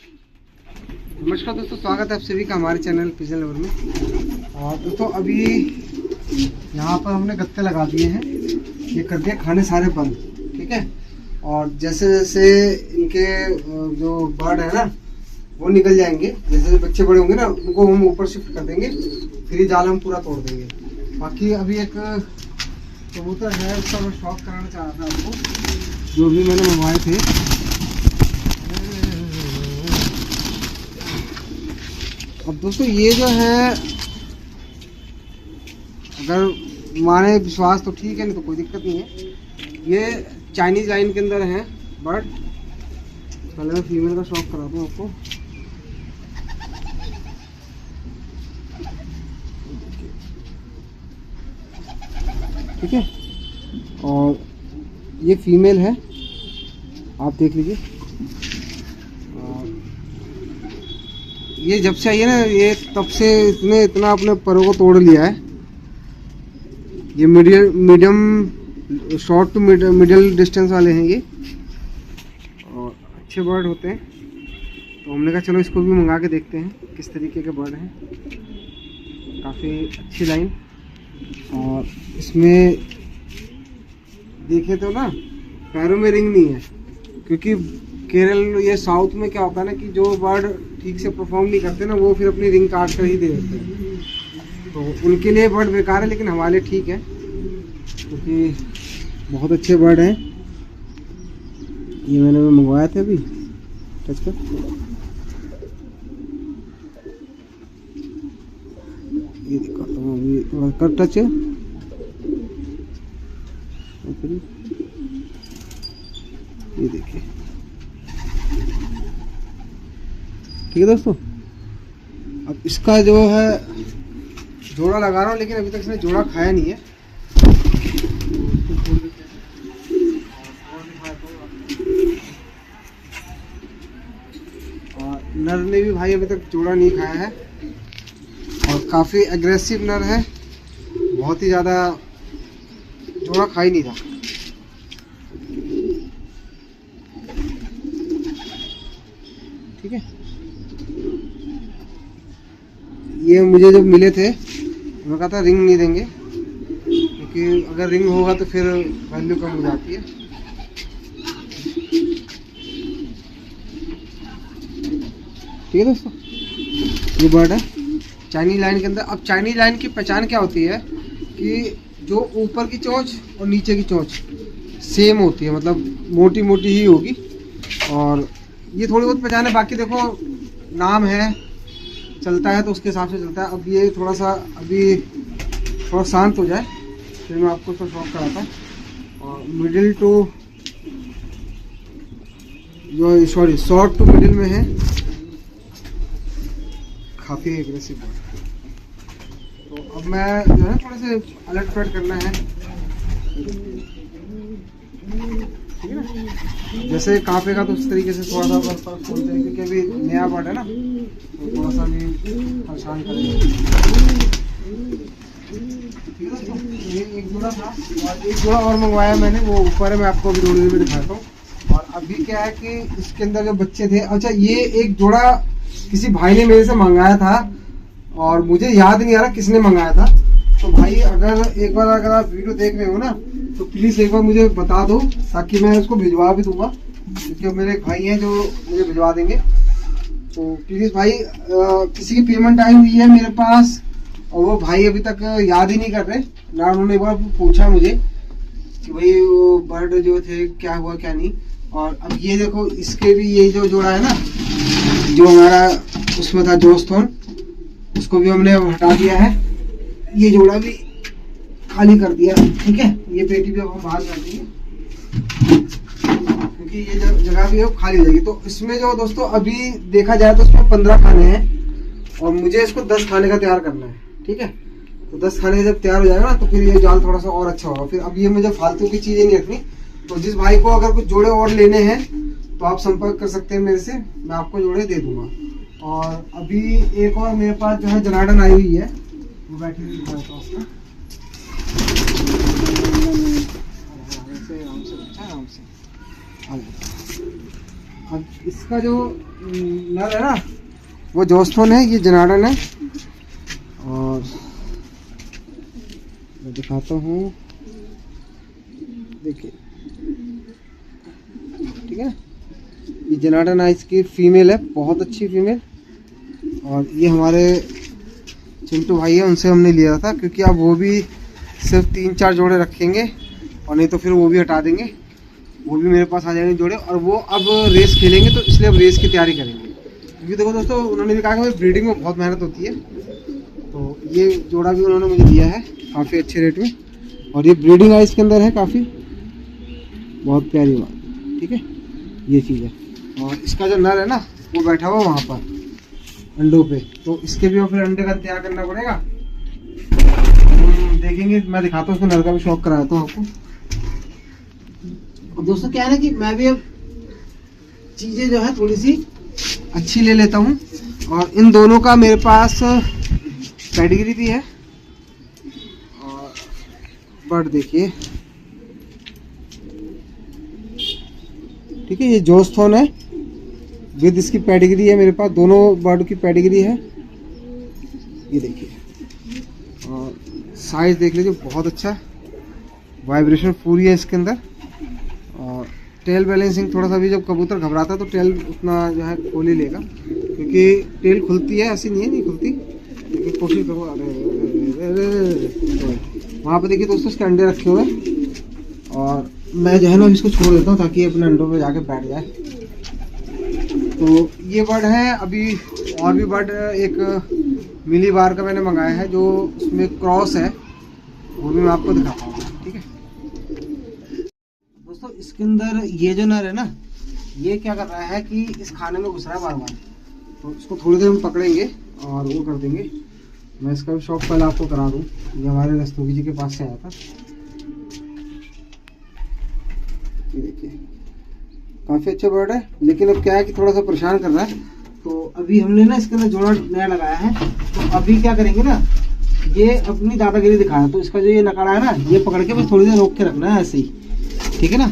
नमस्कार दोस्तों, स्वागत है आप सभी का हमारे चैनल पिजन लवर में। और दोस्तों अभी यहाँ पर हमने गत्ते लगा दिए हैं, ये कर दिए खाने सारे बंद, ठीक है। और जैसे जैसे इनके जो बर्ड है ना वो निकल जाएंगे, जैसे जैसे बच्चे बड़े होंगे ना उनको हम ऊपर शिफ्ट कर देंगे, फिर ये जाल हम पूरा तोड़ देंगे। बाकी अभी एक कबूतर है, उसका मैं शौक कराना चाह रहा था आपको, जो भी मैंने मंगवाए थे। अब दोस्तों ये जो है, अगर माने विश्वास तो ठीक है, नहीं तो कोई दिक्कत नहीं है। ये चाइनीज लाइन के अंदर है बर्ड। पहले मैं फीमेल का शौक कराता हूँ आपको। ठीक है, और ये फीमेल है, आप देख लीजिए। ये जब से आई है ना, ये तब से इसने इतना अपने परों को तोड़ लिया है। ये medium short to middle distance वाले हैं ये, और अच्छे बर्ड होते हैं। तो हमने कहा चलो इसको भी मंगा के देखते हैं किस तरीके के बर्ड हैं। काफ़ी अच्छी लाइन, और इसमें देखे तो ना पैरों में रिंग नहीं है, क्योंकि केरल ये साउथ में क्या होता है ना कि जो बर्ड ठीक से परफॉर्म नहीं करते ना, वो फिर अपनी रिंग काट कर ही दे देते हैं। तो उनके लिए बर्ड बेकार है, लेकिन हमारे लिए ठीक है, क्योंकि बहुत अच्छे बर्ड हैं। ये मैंने मंगवाया थे अभी, टच कर। ये दिखाता हूँ अभी, थोड़ा कर टच है। ये देखिए, ठीक है दोस्तों। अब इसका जो है जोड़ा लगा रहा हूँ, लेकिन अभी तक इसने जोड़ा खाया नहीं है। और नर ने भी भाई अभी तक जोड़ा नहीं खाया है, और काफ़ी एग्रेसिव नर है, बहुत ही ज़्यादा जोड़ा खा ही नहीं रहा। ठीक है, ये मुझे जब मिले थे मैं कहा था रिंग नहीं देंगे, क्योंकि अगर रिंग होगा तो फिर वैल्यू कम हो जाती है। ठीक है दोस्तों, ये बर्ड है चाइनीज लाइन के अंदर। अब चाइनीज लाइन की पहचान क्या होती है कि जो ऊपर की चोंच और नीचे की चोंच सेम होती है, मतलब मोटी मोटी ही होगी, और ये थोड़ी बहुत पहचान है। बाकी देखो नाम है, चलता है तो उसके हिसाब से चलता है। अब ये थोड़ा सा अभी थोड़ा शांत हो जाए फिर मैं आपको तो शौक कराता हूँ। और मिडिल टू जो शॉर्ट टू मिडिल में है, काफ़ी एग्रेसिव है। तो अब मैं जो है थोड़े से अलर्ट फलर्ट करना है, ठीक है ना। जैसे कांपेगा तो उस तरीके से थोड़ा सा बस खोलते हैं, क्योंकि अभी नया बर्ड है ना, तो थोड़ा सा भी परेशान करेगा। ठीक है दोस्तों, ये एक जोड़ा था, और एक जोड़ा और मंगवाया मैंने, वो ऊपर है, मैं आपको अभी थोड़ी देर में दिखाता हूँ। और अभी क्या है कि इसके अंदर जो बच्चे थे, अच्छा ये एक जोड़ा किसी भाई ने मेरे से मंगाया था, और मुझे याद नहीं आ रहा किसने मंगाया था। तो भाई अगर एक बार अगर आप वीडियो देख रहे हो ना, तो प्लीज़ एक बार मुझे बता दो, ताकि मैं उसको भिजवा भी दूंगा, क्योंकि मेरे एक भाई हैं जो मुझे भिजवा देंगे। तो प्लीज़ भाई, किसी की पेमेंट आई हुई है मेरे पास, और वो भाई अभी तक याद ही नहीं कर रहे ना। उन्होंने एक बार पूछा मुझे कि भाई वो बर्ड जो थे क्या हुआ क्या नहीं। और अब ये देखो, इसके भी ये जो जोड़ा है ना, जो हमारा उसमें था जोस्थोन, उसको भी हमने हटा दिया है। ये जोड़ा भी खाली कर दिया, ठीक है। ये पेटी भी हम बाहर कर देंगे, क्योंकि ये जगह भी है वो खाली हो जाएगी। तो इसमें जो दोस्तों अभी देखा जाए तो इसमें 15 खाने हैं, और मुझे इसको 10 खाने का तैयार करना है, ठीक है। तो 10 खाने जब तैयार हो जाएगा ना, तो फिर ये जाल थोड़ा सा और अच्छा होगा। फिर अब ये मुझे फालतू की चीज़ें नहीं रखनी। तो जिस भाई को अगर कुछ जोड़े और लेने हैं तो आप संपर्क कर सकते हैं मेरे से, मैं आपको जोड़े दे दूंगा। और अभी एक और मेरे पास जो है जनार्दन आई हुई है, वो बैठी हुई है उसका। आराम से अब इसका जो नर है ना वो जोस्थोन है, ये जनार्डन है। और मैं दिखाता हूँ, देखिए ठीक है। ये जनार्डन आइस की फीमेल है, बहुत अच्छी फीमेल। और ये हमारे चिंटू भाई है, उनसे हमने लिया था, क्योंकि अब वो भी सिर्फ 3-4 जोड़े रखेंगे और नहीं तो फिर वो भी हटा देंगे। वो भी मेरे पास आ जाएंगे जोड़े, और वो अब रेस खेलेंगे, तो इसलिए अब रेस की तैयारी करेंगे। क्योंकि देखो दोस्तों, उन्होंने भी कहा कि ब्रीडिंग में बहुत मेहनत होती है, तो ये जोड़ा भी उन्होंने मुझे दिया है काफ़ी अच्छे रेट में। और ये ब्रीडिंग आइस के अंदर है, काफ़ी बहुत प्यारी बात, ठीक है, ये चीज़ है। और इसका जो नर है ना वो बैठा हुआ वहाँ पर अंडों पे, तो इसके भी फिर अंडे का इंतजार करना पड़ेगा। देखेंगे, मैं दिखाता हूँ उसको, नर का भी शौक कराता हूँ आपको। और दोस्तों क्या है ना कि मैं भी अब चीज़ें जो है थोड़ी सी अच्छी ले लेता हूँ। और इन दोनों का मेरे पास पेडिग्री भी है। और बर्ड देखिए, ठीक है, ये जोस्थोन है विद इसकी पेडिग्री है मेरे पास, दोनों बर्ड की पेडिग्री है, ये देखिए। और साइज देख लीजिए, बहुत अच्छा, वाइब्रेशन पूरी है इसके अंदर। और टेल बैलेंसिंग थोड़ा सा भी, जब कबूतर घबराता है तो टेल उतना जो है खोल ही लेगा, क्योंकि टेल खुलती है, ऐसी नहीं है नहीं खुलती, लेकिन कोशिश करो। वहाँ पे देखिए दोस्तों इसके अंडे रखे हुए हैं, और मैं जो है ना इसको छोड़ देता हूँ ताकि ये अपने अंडों पे जाके बैठ जाए। तो ये बर्ड है। अभी और भी बर्ड, एक मिली बार का मैंने मंगाया है, जो उसमें क्रॉस है, वो भी मैं आपको दिखाता हूँ, ठीक है दोस्तों। इसके अंदर ये जो नर है ना, ये क्या कर रहा है कि इस खाने में घुस रहा है बार बार, तो इसको थोड़ी देर हम पकड़ेंगे और वो कर देंगे। मैं इसका भी शौक पहले आपको करा दूँ। ये हमारे रस्तोगी जी के पास से आया था, ये देखिए, काफ़ी अच्छा बर्ड है, लेकिन अब क्या है कि थोड़ा सा परेशान कर रहा है। तो अभी हमने ना इसके अंदर जोड़ा नया लगाया है, तो अभी क्या करेंगे ना, ये अपनी दादागिरी दिखाया, तो इसका जो ये नकारा है ना, ये पकड़ के बस थोड़ी देर रोक के रखना है ऐसे ही, ठीक है ना।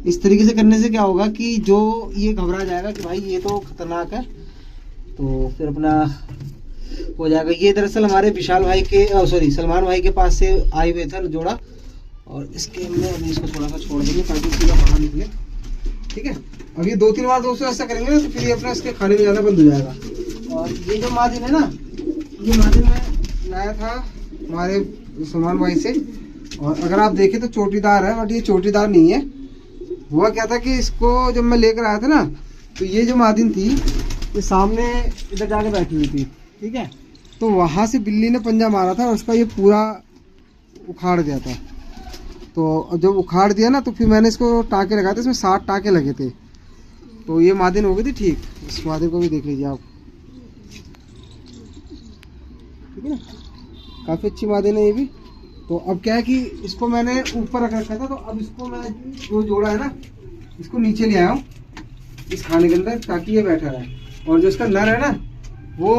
इस तरीके से करने से क्या होगा कि जो ये घबरा जाएगा कि भाई ये तो खतरनाक है, तो फिर अपना हो जाएगा। ये दरअसल हमारे विशाल भाई के सलमान भाई के पास से आए हुए था जोड़ा, और इसके हमने अभी इसको थोड़ा सा छोड़ देंगे ताकि पूरा बाहर निकले, ठीक है। अब ये 2-3 बार दोस्तों ऐसा करेंगे ना, तो फिर ये अपना इसके खाने में जाना बंद हो जाएगा। और ये जो मादिन है ना, ये मादिन मैं लाया था हमारे सलमान भाई से, और अगर आप देखें तो चोटीदार है, बट ये चोटीदार नहीं है। हुआ क्या था कि इसको जब मैं लेकर आया था ना, तो ये जो मादिन थी ये सामने इधर जाके बैठी हुई थी, ठीक है। तो वहाँ से बिल्ली ने पंजा मारा था और उसका ये पूरा उखाड़ दिया था। तो जब उखाड़ दिया ना, तो फिर मैंने इसको टाँके लगाए थे, इसमें 60 टाँके लगे थे, तो ये मादिन हो गई थी ठीक। इस मादिन को भी देख लीजिए आप, ठीक है ना, काफ़ी अच्छी मादिन है ये भी। तो अब क्या है कि इसको मैंने ऊपर रख रखा था, तो अब इसको मैं जो जोड़ा है ना, इसको नीचे ले आया हूँ इस खाने के अंदर, ताकि ये बैठा रहे। और जो इसका नर है ना, वो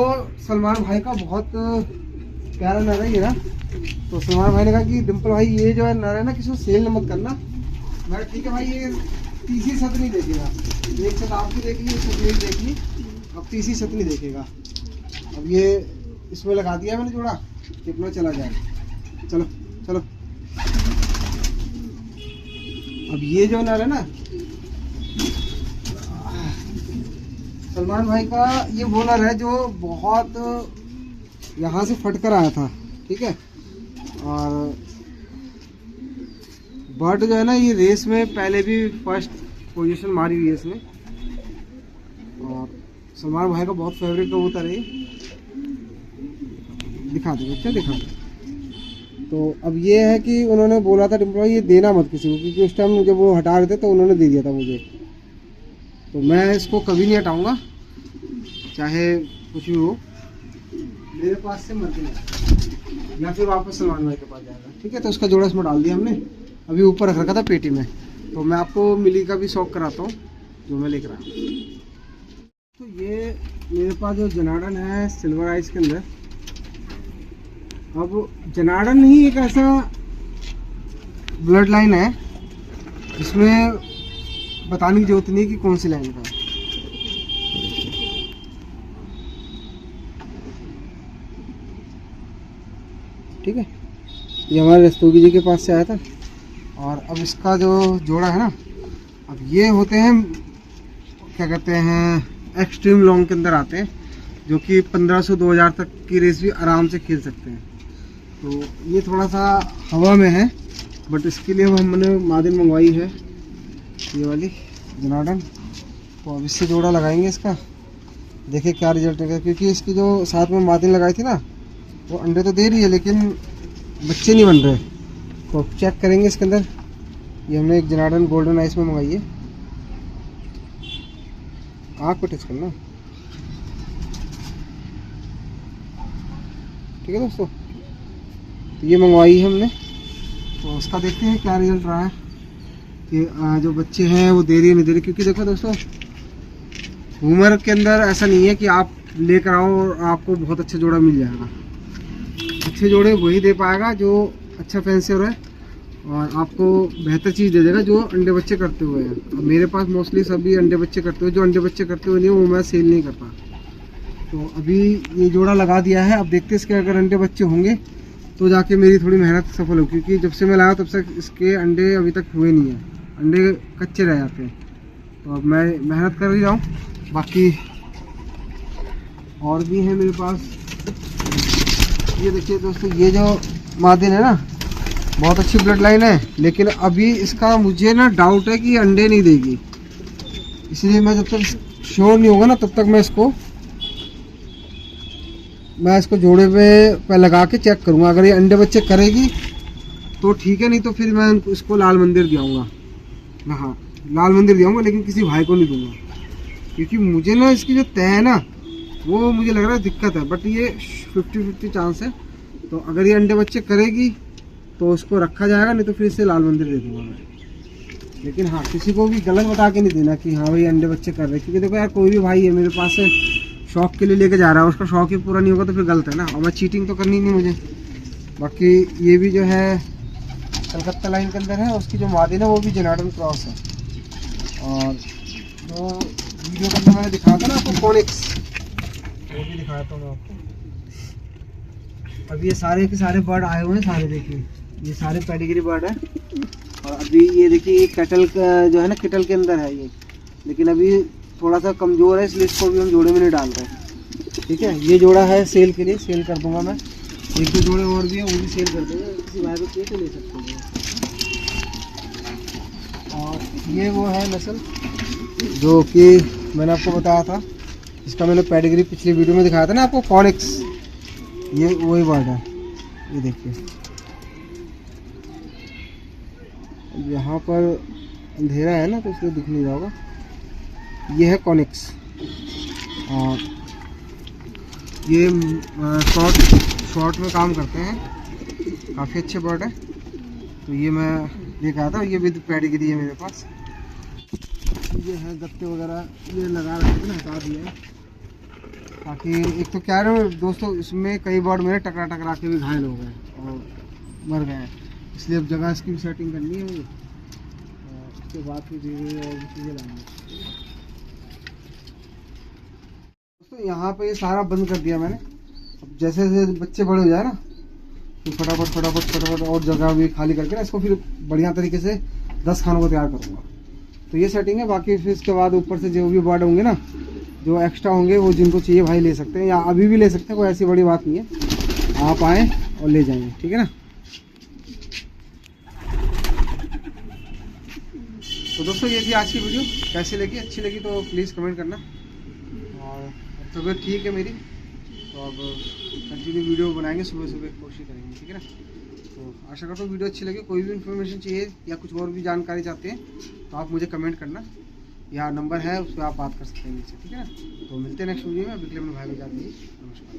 सलमान भाई का बहुत प्यारा नर है ये ना। तो सलमान भाई ने कहा कि डिम्पल भाई ये जो है नर है ना, किसी को सेल मत करना। मैं ठीक है भाई, ये तीसरी छत नहीं देखेगा, एक छत आपकी देख ली, एक छत मेरी देख ली, अब तीसरी छत नहीं देखेगा। अब ये इसमें लगा दिया मैंने जोड़ा, कितना चला जाए, चलो चलो। अब ये जो नर है ना, सलमान भाई का ये वो नर है जो बहुत यहाँ से फट कर आया था, ठीक है। और बर्ड जो है ना, ये रेस में पहले भी फर्स्ट पोजीशन मारी हुई है इसने, और सलमान भाई का बहुत फेवरेट कबूतर है। दिखा दो बच्चा, दिखा दो। तो अब ये है कि उन्होंने बोला था डिम्पल भाई ये देना मत किसी को, क्योंकि उस टाइम जब वो हटा रहे थे तो उन्होंने दे दिया था मुझे। तो मैं इसको कभी नहीं हटाऊंगा, चाहे कुछ भी हो, मेरे पास से मत लेना, या फिर वापस सलमान भाई के पास जाएगा, ठीक है। तो उसका जोड़ा इसमें डाल दिया हमने, अभी ऊपर रख रखा था पेटी में। तो मैं आपको मिली का भी शौक कराता हूँ जो मैं लेकर आया। तो ये मेरे पास जो जनार्डन है सिल्वर आइस के अंदर, अब जनार्डन नहीं एक ऐसा ब्लड लाइन है जिसमें बताने की जरूरत नहीं कि कौन सी लाइन का है। ठीक है। ये हमारे रस्तोगी जी के पास से आया था। और अब इसका जो जोड़ा है ना, अब ये होते हैं क्या कहते हैं एक्सट्रीम लॉन्ग के अंदर आते हैं, जो कि 1500-2000 तक की रेस भी आराम से खेल सकते हैं। तो ये थोड़ा सा हवा में है, बट इसके लिए हमने मादिन मंगवाई है, ये वाली जनार्दन। तो अब इससे जोड़ा लगाएंगे इसका, देखिए क्या रिजल्ट है। क्योंकि इसकी जो साथ में मादिन लगाई थी ना, वो अंडे तो दे रही है लेकिन बच्चे नहीं बन रहे। तो चेक करेंगे इसके अंदर। ये हमने एक जनार्दन गोल्डन आइस में मंगाई है। आँख पे टच करना, ठीक है दोस्तों। तो ये मंगवाई है हमने, तो उसका देखते हैं क्या रिजल्ट रहा है कि जो बच्चे हैं वो दे रही है नहीं दे रही। क्योंकि देखो दोस्तों, उम्र के अंदर ऐसा नहीं है कि आप लेकर आओ और आपको बहुत अच्छा जोड़ा मिल जाएगा। अच्छे जोड़े वही दे पाएगा जो अच्छा फैंसर है और आपको बेहतर चीज़ दे देगा जो अंडे बच्चे करते हुए हैं। अब मेरे पास मोस्टली सभी अंडे बच्चे करते हुए, जो अंडे बच्चे करते हुए नहीं वो मैं सेल नहीं करता। तो अभी ये जोड़ा लगा दिया है, अब देखते हैं इसके अगर अंडे बच्चे होंगे तो जाके मेरी थोड़ी मेहनत सफल हो। क्योंकि जब से मैं लाया तब तक इसके अंडे अभी तक हुए नहीं हैं, अंडे कच्चे रह जाते हैं। तो अब मैं मेहनत कर ही रहा हूँ। बाकी और भी है मेरे पास। ये देखिए दोस्तों, ये जो मादिन है ना, बहुत अच्छी ब्लड लाइन है, लेकिन अभी इसका मुझे ना डाउट है कि अंडे नहीं देगी। इसलिए मैं जब तक श्योर नहीं होगा ना तब तक मैं इसको जोड़े पे लगा के चेक करूँगा। अगर ये अंडे बच्चे करेगी तो ठीक है, नहीं तो फिर मैं इसको लाल मंदिर दिखाऊँगा। हाँ, लाल मंदिर दिखाऊँगा, लेकिन किसी भाई को नहीं दूँगा। क्योंकि मुझे ना इसकी जो तय है ना, वो मुझे लग रहा है दिक्कत है। बट ये 50-50 चांस है। तो अगर ये अंडे बच्चे करेगी तो उसको रखा जाएगा, नहीं तो फिर इसे लाल मंदिर दे दूँगा मैं। लेकिन हाँ, किसी को भी गलत बता के नहीं देना कि हाँ भाई अंडे बच्चे कर रहे। क्योंकि देखो यार, कोई भी भाई है मेरे पास से शौक के लिए लेके जा रहा है, उसका शौक ही पूरा नहीं होगा तो फिर गलत है ना। और मैं चीटिंग तो करनी नहीं मुझे। बाकी ये भी जो है कलकत्ता लाइन के अंदर है, उसकी जो मादिन है वो भी जनार्दन क्रॉस है। और जो वीडियो के अंदर मैंने दिखाया था ना आपको फोनिक्स, वो भी दिखाया था मैं आपको। अभी ये सारे के सारे बर्ड आए हुए हैं, सारे देखिए ये सारे पेडिग्री बर्ड है। और अभी ये देखिए कैटल जो है ना, कैटल के अंदर है ये, लेकिन अभी थोड़ा सा कमज़ोर है, इसलिए इसको भी हम जोड़े में नहीं डाल रहे। ठीक है, ये जोड़ा है सेल के लिए, सेल कर दूंगा मैं। एक दो जोड़े और भी हैं, वो भी सेल कर देंगे, किसी भाई को चाहिए तो ले सकते हैं। और ये वो है नस्ल जो कि मैंने आपको बताया था, इसका मैंने पेडिग्री पिछली वीडियो में दिखाया था ना आपको, फोनिक्स। ये वही बर्ड है, ये देखिए। यहाँ पर अंधेरा है ना तो इसलिए दिख नहीं रहा होगा। ये है कॉनिक्स, और ये शॉर्ट में काम करते हैं, काफ़ी अच्छे बर्ड है। तो ये मैं लेकर आया था, ये भी पेडिग्री है मेरे पास। ये है गत्ते वगैरह ये लगा रखे थे ना, हटा दिया है। ताकि एक तो क्या है दोस्तों, इसमें कई बर्ड मेरे टकरा के भी घायल हो गए और मर गए, इसलिए अब जगह इसकी भी सेटिंग करनी है मुझे। उसके बाद फिर धीरे और चीज़ें लाएंगे दोस्तों। यहाँ पे ये सारा बंद कर दिया मैंने। अब जैसे जैसे बच्चे बड़े हो जाए ना, तो फटाफट और जगह भी खाली करके ना इसको फिर बढ़िया तरीके से 10 खानों को तैयार करूँगा। तो ये सेटिंग है। बाकी फिर इसके बाद ऊपर से जो भी बर्ड होंगे ना, जो एक्स्ट्रा होंगे, वो जिनको चाहिए भाई ले सकते हैं, या अभी भी ले सकते हैं, कोई ऐसी बड़ी बात नहीं है। आप आएँ और ले जाएंगे, ठीक है ना। तो दोस्तों ये थी आज की वीडियो, कैसी लगी, अच्छी लगी तो प्लीज़ कमेंट करना। और तबीयत ठीक है मेरी, तो अब कंटिन्यू वीडियो बनाएंगे, सुबह कोशिश करेंगे, ठीक है ना। तो आशा करता हूँ वीडियो अच्छी लगी। कोई भी इन्फॉर्मेशन चाहिए या कुछ और भी जानकारी चाहते हैं तो आप मुझे कमेंट करना, या नंबर है उस पर आप बात कर सकते हैं मुझसे, ठीक है ना। तो मिलते हैं नेक्स्ट वीडियो में। अभी के लिए अपने भाई को जाते हैं, नमस्कार।